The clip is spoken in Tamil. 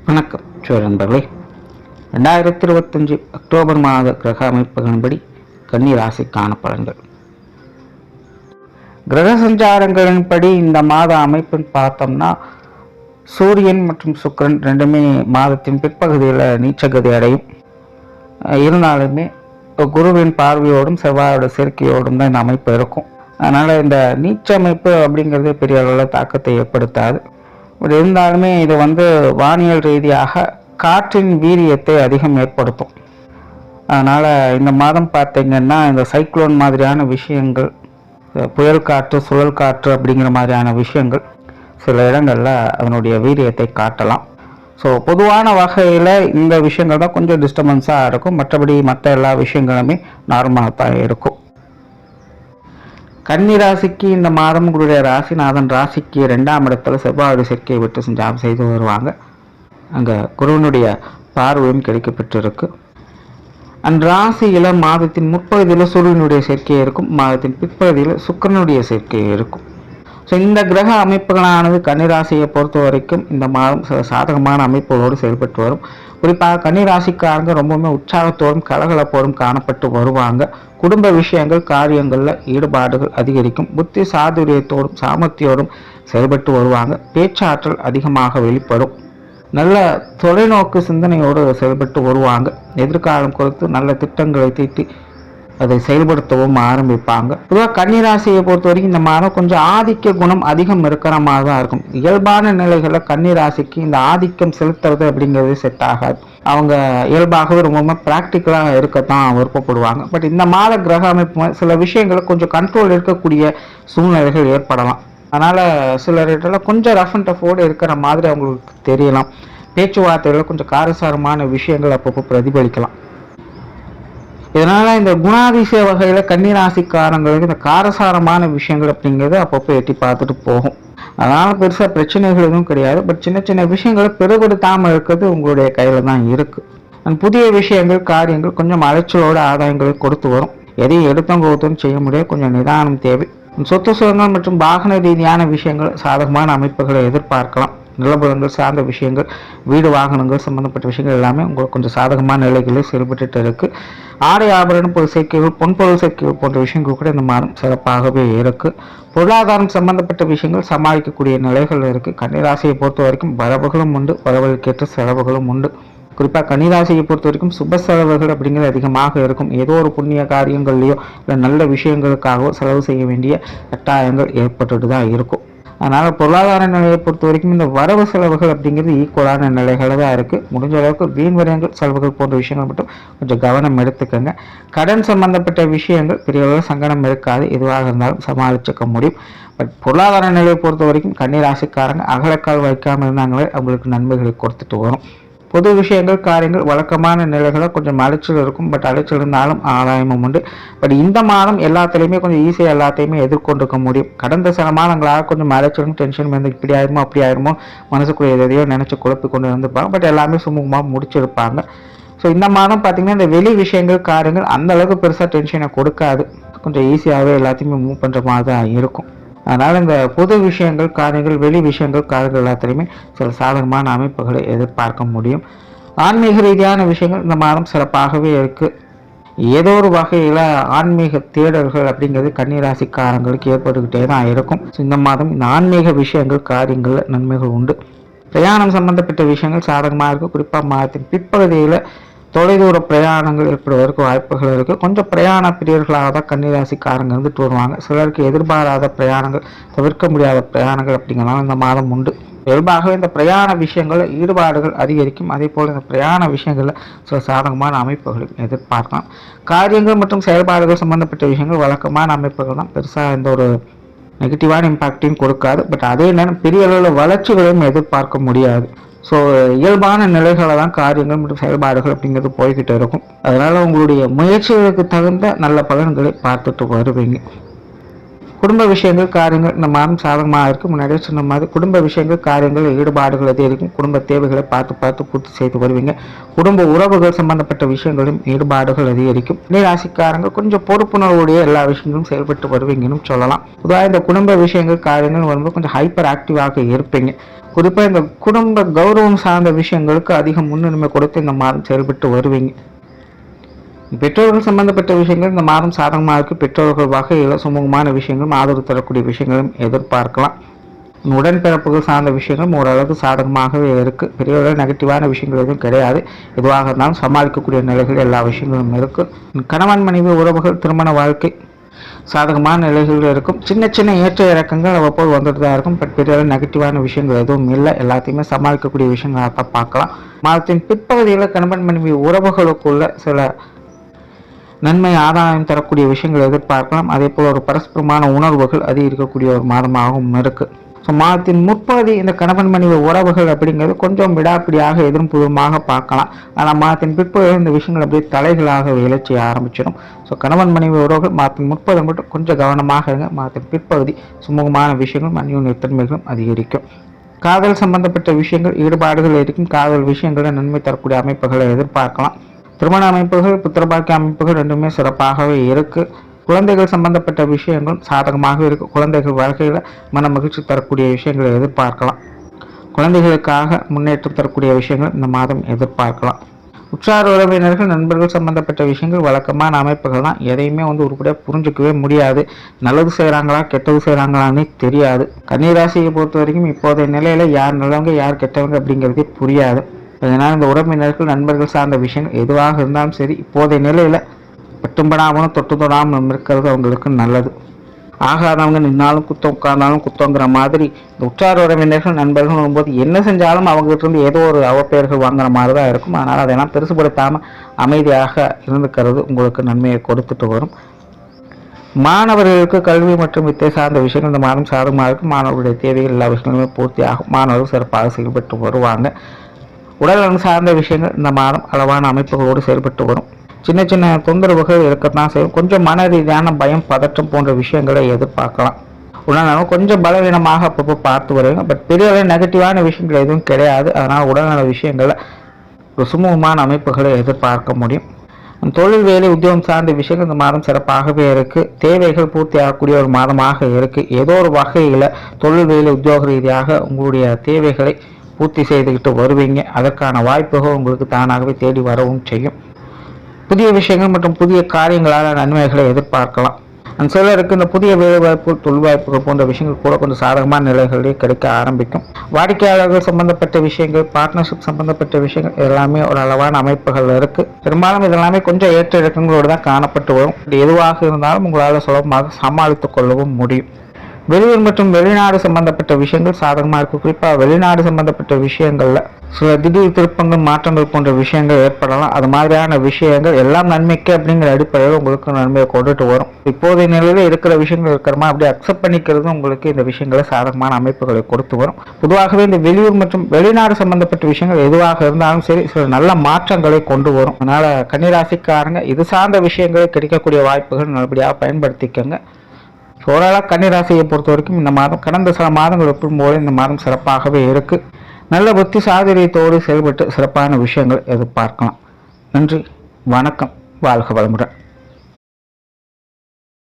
வணக்கம் நண்பர்களே. 2025 அக்டோபர் மாத கிரக அமைப்புகளின்படி கன்னி ராசிக்கான பலன்கள். கிரக சஞ்சாரங்களின்படி இந்த மாத அமைப்புன்னு பார்த்தோம்னா, சூரியன் மற்றும் சுக்கிரன் ரெண்டுமே மாதத்தின் பிற்பகுதியில் நீச்சகதி அடையும். இருந்தாலுமே குருவின் பார்வையோடும் செவ்வாயோட சேர்க்கையோடும் தான் இந்த அமைப்பு இருக்கும். அதனால் இந்த நீச்ச அமைப்பு அப்படிங்கிறது பெரிய அளவில் தாக்கத்தை ஏற்படுத்தாது. பட் இருந்தாலுமே இது வானியல் ரீதியாக காற்றின் வீரியத்தை அதிகம் ஏற்படுத்தும். அதனால் இந்த மாதம் பார்த்திங்கன்னா இந்த சைக்ளோன் மாதிரியான விஷயங்கள், புயல் காற்று, சுழல் காற்று அப்படிங்கிற மாதிரியான விஷயங்கள் சில இடங்களில் அதனுடைய வீரியத்தை காட்டலாம். ஸோ பொதுவான வகையில் இந்த விஷயங்கள் தான் கொஞ்சம் டிஸ்டர்பன்ஸாக இருக்கும். மற்றபடி மற்ற எல்லா விஷயங்களுமே நார்மலாக தான் இருக்கும். கன்னி ராசிக்கு இந்த மாதம் உங்களுடைய ராசிநாதன் ராசிக்கு 2ஆம் இடத்துல செவ்வாயோட சேர்க்கையை விட்டு சஞ்சாரம் செய்து வருவாங்க. அங்கே குருவனுடைய பார்வையும் கிடைக்கப்பெற்றிருக்கு. அந்த ராசியில் மாதத்தின் முற்பகுதியில் சூரியனுடைய சேர்க்கை இருக்கும், மாதத்தின் பிற்பகுதியில் சுக்கிரனுடைய சேர்க்கை இருக்கும். ஸோ இந்த கிரக அமைப்புகளானது கன்னிராசியை பொறுத்த வரைக்கும் இந்த மாதம் சாதகமான அமைப்புகளோடு செயல்பட்டு வரும். குறிப்பாக கன்னிராசிக்காரங்க ரொம்பவுமே உற்சாகத்தோடும் கலகலப்போடும் காணப்பட்டு வருவாங்க. குடும்ப விஷயங்கள், காரியங்களில் ஈடுபாடுகள் அதிகரிக்கும். புத்தி சாதுரியத்தோடும் சாமர்த்தியோடும் செயல்பட்டு வருவாங்க. பேச்சாற்றல் அதிகமாக வெளிப்படும். நல்ல தொலைநோக்கு சிந்தனையோடு செயல்பட்டு வருவாங்க. எதிர்காலம் குறித்து நல்ல திட்டங்களை தீட்டி அதை செயல்படுத்தவும் ஆரம்பிப்பாங்க. பொதுவாக கன்னிராசியை பொறுத்த வரைக்கும் இந்த மாதம் கொஞ்சம் ஆதிக்க குணம் அதிகம் இருக்கிற மாதிரி தான் இருக்கும். இயல்பான நிலைகளில் கன்னிராசிக்கு இந்த ஆதிக்கம் செலுத்துறது அப்படிங்கிறது செட் ஆகாது. அவங்க இயல்பாகவே ரொம்பவுமே ப்ராக்டிக்கலாக இருக்கத்தான் விருப்பப்படுவாங்க. பட் இந்த மாத கிரக அமைப்பு சில விஷயங்களை கொஞ்சம் கண்ட்ரோல் இருக்கக்கூடிய சூழ்நிலைகள் ஏற்படலாம். அதனால் சிலர்கிட்ட கொஞ்சம் ரஃப் அண்ட் டஃபோடு இருக்கிற மாதிரி அவங்களுக்கு தெரியலாம். பேச்சுவார்த்தைகளில் கொஞ்சம் காரசாரமான விஷயங்கள் அப்பப்போ பிரதிபலிக்கலாம். இதனால் இந்த குணாதிசய வகையில் கன்னிராசிக்காரங்களுக்கு இந்த காரசாரமான விஷயங்கள் அப்படிங்கிறது அப்பப்போ எட்டி பார்த்துட்டு போகும். அதனால் பெருசாக பிரச்சனைகள் எதுவும் கிடையாது. பட் சின்ன சின்ன விஷயங்களை பெருபடுத்தாமல் இருக்கிறது உங்களுடைய கையில் தான் இருக்குது. புதிய விஷயங்கள், காரியங்கள் கொஞ்சம் அலைச்சலோட ஆதாயங்களை கொடுத்து வரும். எதையும் எடுத்தும் கொடுத்தும் செய்ய முடியாது. கொஞ்சம் நிதானம் தேவை. சொத்து சுகங்கள் மற்றும் வாகன ரீதியான விஷயங்கள் சாதகமான அமைப்புகளை எதிர்பார்க்கலாம். நிலபுலங்கள் சார்ந்த விஷயங்கள், வீடு வாகனங்கள் சம்பந்தப்பட்ட விஷயங்கள் எல்லாமே உங்களுக்கு கொஞ்சம் சாதகமான நிலைகளில் செயல்பட்டு இருக்கு. ஆடை ஆபரண பொருள் சேர்க்கைகள், பொன்பொருள் சேர்க்கைகள் போன்ற விஷயங்கள் கூட இந்த மாதம் சிறப்பாகவே இருக்கு. பொருளாதாரம் சம்பந்தப்பட்ட விஷயங்கள் சமாளிக்கக்கூடிய நிலைகள் இருக்கு. கன்னிராசியை பொறுத்த வரைக்கும் வரவுகளும் உண்டு, வரவுகளுக்கேற்ற செலவுகளும் உண்டு. குறிப்பாக கன்னிராசியை பொறுத்த வரைக்கும் சுப செலவுகள் அப்படிங்கிறது அதிகமாக இருக்கும். ஏதோ ஒரு புண்ணிய காரியங்கள்லையோ இல்லை நல்ல விஷயங்களுக்காகவோ செலவு செய்ய வேண்டிய கட்டாயங்கள் ஏற்பட்டுட்டு தான் இருக்கும். அதனால் பொருளாதார நிலையை பொறுத்த வரைக்கும் இந்த வரவு செலவுகள் அப்படிங்கிறது ஈக்குவலான நிலைகளில் தான் இருக்குது. முடிஞ்ச அளவுக்கு வீண் விரயங்கள், செலவுகள் போன்ற விஷயங்கள் மட்டும் கொஞ்சம் கவனம் எடுத்துக்கோங்க. கடன் சம்பந்தப்பட்ட விஷயங்கள் பெரிய அளவு சங்கடம் இருக்காது. எதுவாக இருந்தாலும் சமாளிச்சுக்க முடியும். பட் பொருளாதார நிலையை பொறுத்த வரைக்கும் கன்னிராசிக்காரங்க அகலக்கால் வைக்காமல் இருந்தாங்களே அவங்களுக்கு நன்மைகளை கொடுத்துட்டு வரும். பொது விஷயங்கள், காரியங்கள் வழக்கமான நிலைகளை கொஞ்சம் அலைச்சல் இருக்கும். பட் அலைச்சல் இருந்தாலும் ஆதாயமும் உண்டு. பட் இந்த மாதம் எல்லாத்துலேயுமே கொஞ்சம் ஈஸியாக எல்லாத்தையுமே எதிர்கொண்டிருக்க முடியும். கடந்த சில மாதங்களாக கொஞ்சம் அலைச்சலும் டென்ஷன் வந்து இப்படி ஆயிருமோ அப்படி ஆயிருமோ மனசுக்குள்ள எதையோ நினச்சி குழப்பி கொண்டு வந்துருப்பாங்க. பட் எல்லாமே சுமூகமாக முடிச்சிருப்பாங்க. ஸோ இந்த மாதம் பார்த்திங்கன்னா இந்த வெளி விஷயங்கள், காரியங்கள் அந்த அளவுக்கு பெருசாக டென்ஷனை கொடுக்காது. கொஞ்சம் ஈஸியாகவே எல்லாத்தையுமே மூவ் பண்ணுற மாதிரி தான் இருக்கும். அதனால் இந்த பொது விஷயங்கள், காரியங்கள், வெளி விஷயங்கள், காரியங்கள் எல்லாத்துலேயுமே சில சாதகமான அமைப்புகளை எதிர்பார்க்க முடியும். ஆன்மீக ரீதியான விஷயங்கள் இந்த மாதம் சிறப்பாகவே இருக்குது. ஏதோ ஒரு வகையில் ஆன்மீக தேடல்கள் அப்படிங்கிறது கன்னிராசிக்காரங்களுக்கு ஏற்பட்டுக்கிட்டே தான் இருக்கும். இந்த மாதம் இந்த ஆன்மீக விஷயங்கள், காரியங்களில் நன்மைகள் உண்டு. பிரயாணம் சம்பந்தப்பட்ட விஷயங்கள் சாதகமாக இருக்குது. குறிப்பாக மாதத்தின் பிற்பகுதியில் தொலைதூர பிரயாணங்கள் ஏற்படுவதற்கு வாய்ப்புகள் இருக்குது. கொஞ்சம் பிரயாண பிரியர்களாக தான் கன்னிராசிக்காரங்க இருந்துட்டு வருவாங்க. சிலருக்கு எதிர்பாராத பிரயாணங்கள், தவிர்க்க முடியாத பிரயாணங்கள் அப்படிங்கிறனால இந்த மாதம் உண்டு. இயல்பாகவே இந்த பிரயாண விஷயங்களில் ஈடுபாடுகள் அதிகரிக்கும். அதே போல் இந்த பிரயாண விஷயங்களில் சில சாதகமான அமைப்புகளை எதிர்பார்க்கலாம். காரியங்கள் மற்றும் செயல்பாடுகள் சம்பந்தப்பட்ட விஷயங்கள் வழக்கமான அமைப்புகள் தான். பெருசாக எந்த ஒரு நெகட்டிவான இம்பாக்டையும் கொடுக்காது. பட் அதே நேரம் பெரிய அளவில் வளர்ச்சிகளையும் எதிர்பார்க்க முடியாது. ஸோ இயல்பான நிலைகளை தான் காரியங்கள் மற்றும் செயல்பாடுகள் அப்படிங்கிறது போய்கிட்டு இருக்கும். அதனால் உங்களுடைய முயற்சிகளுக்கு தகுந்த நல்ல பலன்களை பார்த்துட்டு வருவீங்க. குடும்ப விஷயங்கள் காரியங்கள் இந்த மாதம் சாதகமாக இருக்கும். முன்னாடியே சொன்ன மாதிரி குடும்ப விஷயங்கள் காரியங்கள் ஈடுபாடுகள் அதிகரிக்கும். குடும்ப தேவைகளை பார்த்து பூர்த்தி செய்து வருவீங்க. குடும்ப உறவுகள் சம்பந்தப்பட்ட விஷயங்களும் ஈடுபாடுகள் அதிகரிக்கும். ராசிக்காரங்க கொஞ்சம் பொறுப்புணர்வுடைய எல்லா விஷயங்களும் செயல்பட்டு வருவீங்கன்னு சொல்லலாம். பொதுவாக இந்த குடும்ப விஷயங்கள் காரியங்கள் வரும்போது கொஞ்சம் ஹைப்பர் ஆக்டிவாக இருப்பீங்க. குறிப்பாக இந்த குடும்ப கௌரவம் சார்ந்த விஷயங்களுக்கு அதிக முன்னுரிமை கொடுத்து இந்த மாதம் செயல்பட்டு வருவீங்க. பெற்றோர்கள் சம்பந்தப்பட்ட விஷயங்கள் இந்த மாதம் சாதகமாக இருக்கு. பெற்றோர்கள் வகையில் சுமூகமான விஷயங்களும் ஆதரவு தரக்கூடிய விஷயங்களும் எதிர்பார்க்கலாம். உடன்பிறப்புகள் சார்ந்த விஷயங்களும் ஓரளவுக்கு சாதகமாகவே இருக்கு. பெரிய நெகட்டிவான விஷயங்கள் எதுவும் கிடையாது. எதுவாக இருந்தாலும் சமாளிக்கக்கூடிய நிலைகள் எல்லா விஷயங்களும் இருக்கு. கணவன் மனைவி உறவுகள் திருமண வாழ்க்கை சாதகமான நிலைகள் இருக்கும். சின்ன ஏற்ற இறக்கங்கள் அவ்வப்போது வந்துட்டு தான் இருக்கும். பட் பெரிய நெகட்டிவான விஷயங்கள் எதுவும் இல்லை. எல்லாத்தையுமே சமாளிக்கக்கூடிய விஷயங்களை தான் பார்க்கலாம். மாதத்தின் பிற்பகுதியில் கணவன் மனைவி உறவுகளுக்குள்ள சில நன்மை ஆதாயம் தரக்கூடிய விஷயங்கள் எதிர்பார்க்கலாம். அதே போல் ஒரு பரஸ்பரமான உணர்வுகள் அதிகரிக்கக்கூடிய ஒரு மாதமாகவும் இருக்கு. ஸோ மாதத்தின் முற்பகுதி இந்த கணவன் மனைவி உறவுகள் அப்படிங்கிறது கொஞ்சம் விடாப்பிடியாக எதிர்ப்புறமாக பார்க்கலாம். ஆனால் மாதத்தின் பிற்பகுதி இந்த விஷயங்கள் அப்படியே தலைகளாக எழுச்சி ஆரம்பிச்சிடும். ஸோ கணவன் மனைவி உறவுகள் மாதத்தின் முற்பகுதி மட்டும் கொஞ்சம் கவனமாக இருங்க. மாதத்தின் பிற்பகுதி சுமூகமான விஷயங்களும் அந்யோன்ய தன்மைகளும் அதிகரிக்கும். காதல் சம்பந்தப்பட்ட விஷயங்கள் ஈடுபாடுகள் இருக்கும். காதல் விஷயங்களை நன்மை தரக்கூடிய அமைப்புகளை எதிர்பார்க்கலாம். திருமண அமைப்புகள் புத்திரபாக்கிய அமைப்புகள் ரெண்டுமே சிறப்பாகவே இருக்கு. குழந்தைகள் சம்பந்தப்பட்ட விஷயங்களும் சாதகமாக இருக்கு. குழந்தைகள் வாழ்க்கையில் மன மகிழ்ச்சி தரக்கூடிய விஷயங்களை எதிர்பார்க்கலாம். குழந்தைகளுக்காக முன்னேற்றம் தரக்கூடிய விஷயங்கள் இந்த மாதம் எதிர்பார்க்கலாம். உற்றார் உறவினர்கள் நண்பர்கள் சம்பந்தப்பட்ட விஷயங்கள் வழக்கமான அமைப்புகள் தான். எதையுமே உருப்படியாக புரிஞ்சுக்கவே முடியாது. நல்லது செய்கிறாங்களா கெட்டது செய்கிறாங்களான்னு தெரியாது. கன்னிராசியை பொறுத்த வரைக்கும் இப்போதைய நிலையில் யார் நல்லவங்க யார் கெட்டவங்க அப்படிங்கிறதே புரியாது. அதனால் இந்த உறவினர்கள் நண்பர்கள் சார்ந்த விஷயங்கள் எதுவாக இருந்தாலும் சரி இப்போதைய நிலையில் பட்டும்படாமலும் தொட்டு தொடாமல் இருக்கிறது அவங்களுக்கு நல்லது. ஆகாதவங்க நின்னாலும் குத்தம் உட்கார்ந்தாலும் குத்தங்கிற மாதிரி இந்த உற்றார் உறவினர்கள் நண்பர்கள் வரும்போது என்ன செஞ்சாலும் அவங்ககிட்ட இருந்து ஏதோ ஒரு அவப்பெயர்கள் வாங்குற மாதிரி தான் இருக்கும். அதனால் அதெல்லாம் பெருசுபடுத்தாமல் அமைதியாக இருந்துக்கிறது உங்களுக்கு நன்மையை கொடுத்துட்டு வரும். மாணவர்களுக்கு கல்வி மற்றும் வித்தை சார்ந்த விஷயங்கள் இந்த மாதம் சாதகமாக இருக்கும். மாணவர்களுடைய தேவைகள் எல்லா விஷயங்களுமே பூர்த்தி ஆகும். மாணவர்கள் சிறப்பாக செயல்பட்டு வருவாங்க. உடல்நலம் சார்ந்த விஷயங்கள் இந்த மாதம் அளவான அமைப்புகளோடு செயல்பட்டு வரும். சின்ன தொந்தரவுகள் இருக்கத்தான் செய்யும். கொஞ்சம் மன ரீதியான பயம் பதற்றம் போன்ற விஷயங்களை எதிர்பார்க்கலாம். உடல்நலம் கொஞ்சம் பலவீனமாக அப்பப்போ பார்த்து வருவீங்க. பட் பெரிய நெகட்டிவான விஷயங்கள் எதுவும் கிடையாது. அதனால் உடல்நல விஷயங்களை ஒரு சுமூகமான அமைப்புகளை எதிர்பார்க்க முடியும். தொழில் வேலை உத்தியோகம் சார்ந்த விஷயங்கள் இந்த மாதம் சிறப்பாகவே இருக்கு. தேவைகள் பூர்த்தி ஆகக்கூடிய ஒரு மாதமாக இருக்கு. ஏதோ ஒரு வகையில் தொழில் வேலை உத்தியோக ரீதியாக உங்களுடைய தேவைகளை பூர்த்தி செய்துக்கிட்டு வருவீங்க. அதற்கான வாய்ப்புகள் உங்களுக்கு தானாகவே தேடி வரவும் செய்யும். புதிய விஷயங்கள் மற்றும் புதிய காரியங்களால் நன்மைகளை எதிர்பார்க்கலாம். சிலருக்கு இந்த புதிய வேலைவாய்ப்புகள் தொழில் வாய்ப்புகள் போன்ற விஷயங்கள் கூட கொஞ்சம் சாதகமான நிலைகளிலே கிடைக்க ஆரம்பிக்கும். வாடிக்கையாளர்கள் சம்பந்தப்பட்ட விஷயங்கள் பார்ட்னர்ஷிப் சம்பந்தப்பட்ட விஷயங்கள் எல்லாமே ஒரு அளவான அமைப்புகள் இருக்கு. பெரும்பாலும் இதெல்லாமே கொஞ்சம் ஏற்ற இறக்கங்களோடு தான் காணப்பட்டு வரும். எதுவாக இருந்தாலும் உங்களால் சுலபமாக சமாளித்துக் கொள்ளவும் முடியும். வெளியூர் மற்றும் வெளிநாடு சம்பந்தப்பட்ட விஷயங்கள் சாதகமாக இருக்கும். குறிப்பாக வெளிநாடு சம்பந்தப்பட்ட விஷயங்கள்ல சில திடீர் திருப்பங்கள் மாற்றங்கள் போன்ற விஷயங்கள் ஏற்படலாம். அது மாதிரியான விஷயங்கள் எல்லாம் நன்மைக்கு அப்படிங்கிற அடிப்படையில் உங்களுக்கு நன்மையை கொண்டுட்டு வரும். இப்போதைய நிலையில இருக்கிற விஷயங்கள் இருக்கிறமா அப்படியே அக்செப்ட் பண்ணிக்கிறது உங்களுக்கு இந்த விஷயங்களை சாதகமான அமைப்புகளை கொடுத்து வரும். பொதுவாகவே இந்த வெளியூர் மற்றும் வெளிநாடு சம்பந்தப்பட்ட விஷயங்கள் எதுவாக இருந்தாலும் சரி சில நல்ல மாற்றங்களை கொண்டு வரும். அதனால கன்னிராசிக்காரங்க இது சார்ந்த விஷயங்களை கிடைக்கக்கூடிய வாய்ப்புகள் நல்லபடியாக பயன்படுத்திக்கங்க. ஓரளவு கன்னிராசியை பொறுத்த வரைக்கும் இந்த மாதம் கடந்த சில மாதங்கள் ஒப்பிடும்போது இந்த மாதம் சிறப்பாகவே இருக்கு. நல்ல புத்தி சாதுரியத்தோடு செயல்பட்டு சிறப்பான விஷயங்கள் எதிர்பார்க்கலாம். நன்றி, வணக்கம், வாழ்க வளமுடன்.